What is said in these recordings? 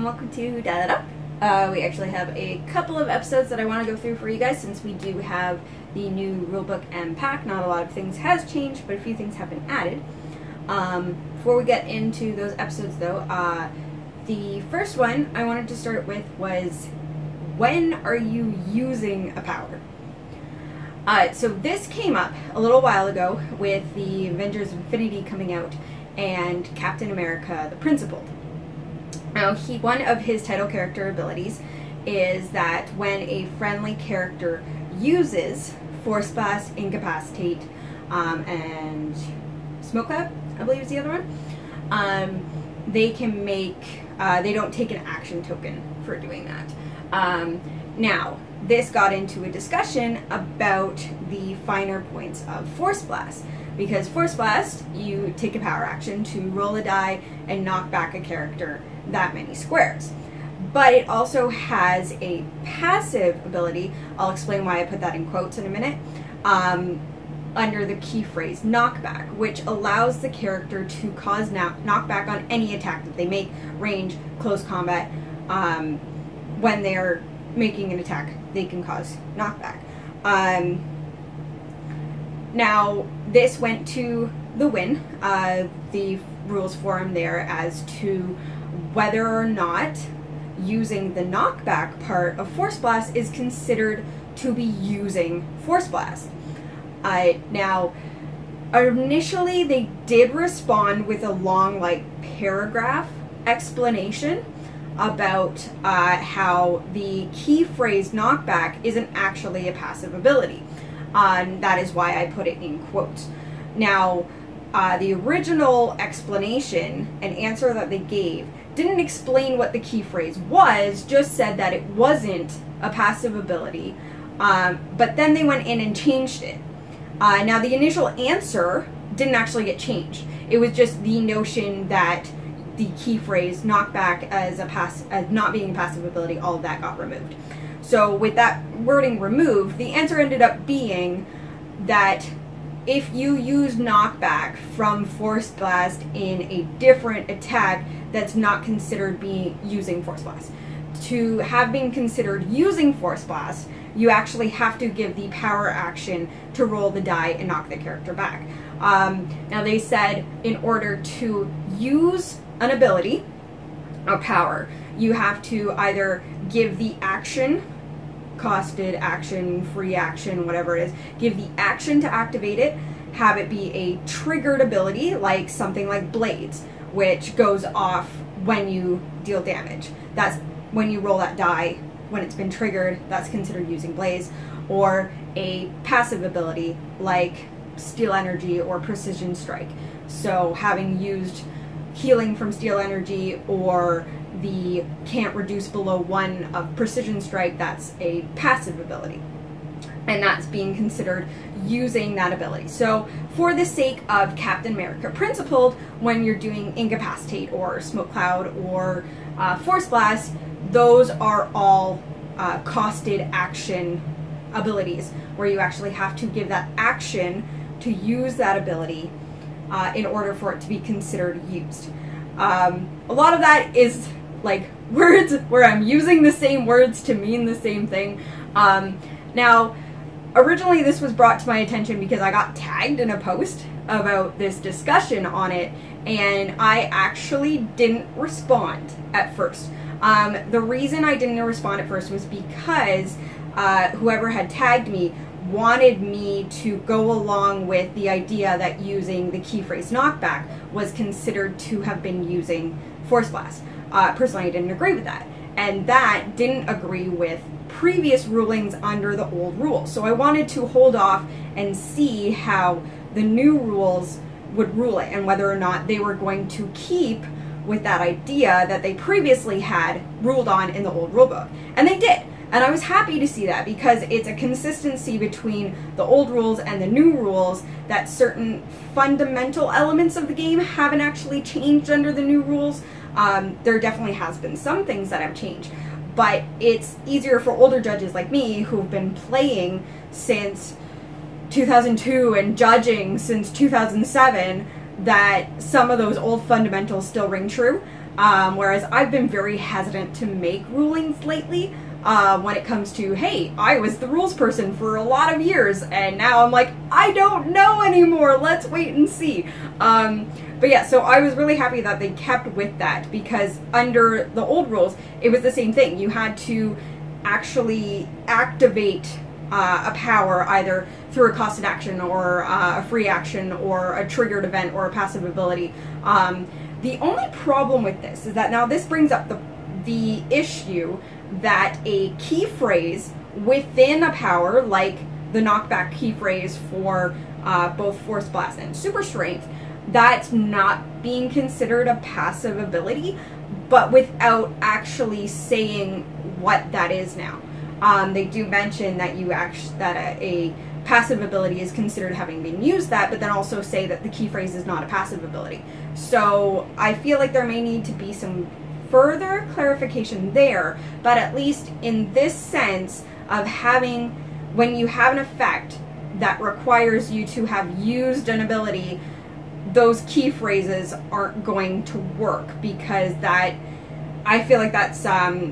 and welcome to Da Da Da. We actually have a couple of episodes that I want to go through for you guys since we do have the new rulebook and pack. Not a lot of things has changed, but a few things have been added. Before we get into those episodes though, the first one I wanted to start with was, when are you using a power? So this came up a little while ago with the Avengers Infinity coming out and Captain America the Principled. Now, one of his title character abilities is that when a friendly character uses Force Blast, Incapacitate, and Smoke Cloud, I believe is the other one, they can make, they don't take an action token for doing that. Now, this got into a discussion about the finer points of Force Blast. Because Force Blast, you take a power action to roll a die and knock back a character that many squares. But it also has a passive ability, I'll explain why I put that in quotes in a minute, under the key phrase knockback, which allows the character to cause knockback on any attack that they make, range, close combat. When they're making an attack, they can cause knockback. Now, this went to the win, the rules forum there, as to whether or not using the knockback part of Force Blast is considered to be using Force Blast. Now, initially they did respond with a long, paragraph explanation about how the key phrase knockback isn't actually a passive ability. That is why I put it in quotes. Now, the original explanation and answer that they gave didn't explain what the key phrase was, just said that it wasn't a passive ability, but then they went in and changed it. Now, the initial answer didn't actually get changed. It was just the notion that the key phrase knockback as not being a passive ability, all of that got removed. So with that wording removed, the answer ended up being that if you use knockback from Force Blast in a different attack, that's not considered using Force Blast. To have been considered using Force Blast, you actually have to give the power action to roll the die and knock the character back. Now they said in order to use an ability, a power, you have to either give the action, costed action, free action, whatever it is, give the action to activate it, have it be a triggered ability, like something like Blades, which goes off when you deal damage. That's when you roll that die, when it's been triggered, that's considered using Blaze. Or a passive ability, like Steel Energy or Precision Strike. So having used healing from Steel Energy or the can't reduce below 1 of Precision Strike, that's a passive ability. And that's being considered using that ability. So for the sake of Captain America Principled, when you're doing Incapacitate or Smoke Cloud or Force Blast, those are all costed action abilities, where you actually have to give that action to use that ability in order for it to be considered used. A lot of that is words where I'm using the same words to mean the same thing. Now, originally this was brought to my attention because I got tagged in a post about this discussion on it, and I actually didn't respond at first. The reason I didn't respond at first was because whoever had tagged me wanted me to go along with the idea that using the key phrase knockback was considered to have been using Force Blast. Personally, I didn't agree with that, and that didn't agree with previous rulings under the old rules. So I wanted to hold off and see how the new rules would rule it, and whether or not they were going to keep with that idea that they previously had ruled on in the old rulebook. And they did. And I was happy to see that, because it's a consistency between the old rules and the new rules, that certain fundamental elements of the game haven't actually changed under the new rules. There definitely has been some things that have changed, but it's easier for older judges like me who've been playing since 2002 and judging since 2007 that some of those old fundamentals still ring true. Whereas I've been very hesitant to make rulings lately when it comes to, hey, I was the rules person for a lot of years, and now I'm like, I don't know anymore, let's wait and see. But yeah, so I was really happy that they kept with that, because under the old rules, it was the same thing. You had to actually activate a power either through a costed action or a free action or a triggered event or a passive ability. The only problem with this is that now this brings up the issue that a key phrase within a power, like the knockback key phrase for both Force Blast and Super Strength, that's not being considered a passive ability, but without actually saying what that is now. They do mention that a passive ability is considered having been used that, but then also say that the key phrase is not a passive ability. So I feel like there may need to be some further clarification there, but at least in this sense of having, when you have an effect that requires you to have used an ability, those key phrases aren't going to work, because that, I feel like that's,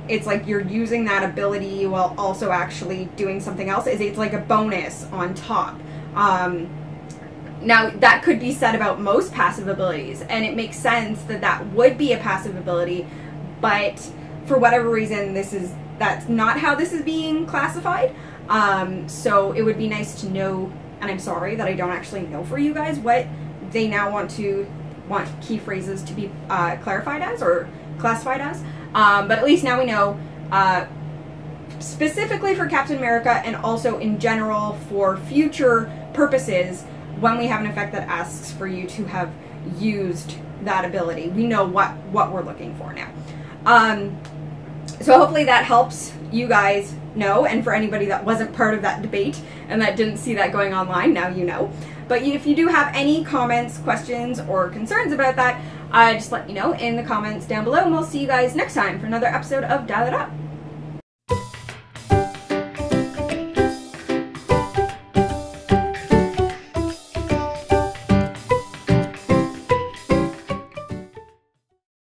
it's like you're using that ability while also actually doing something else. It's like a bonus on top. Now, that could be said about most passive abilities, and it makes sense that that would be a passive ability, but for whatever reason, that's not how this is being classified. So it would be nice to know, and I'm sorry that I don't actually know for you guys what they now want key phrases to be clarified as or classified as. But at least now we know, specifically for Captain America and also in general for future purposes, when we have an effect that asks for you to have used that ability, we know what we're looking for now. So hopefully that helps you guys know, and for anybody that wasn't part of that debate and that didn't see that going online, now you know. But if you do have any comments, questions, or concerns about that, just let me know in the comments down below, and we'll see you guys next time for another episode of Dial It Up.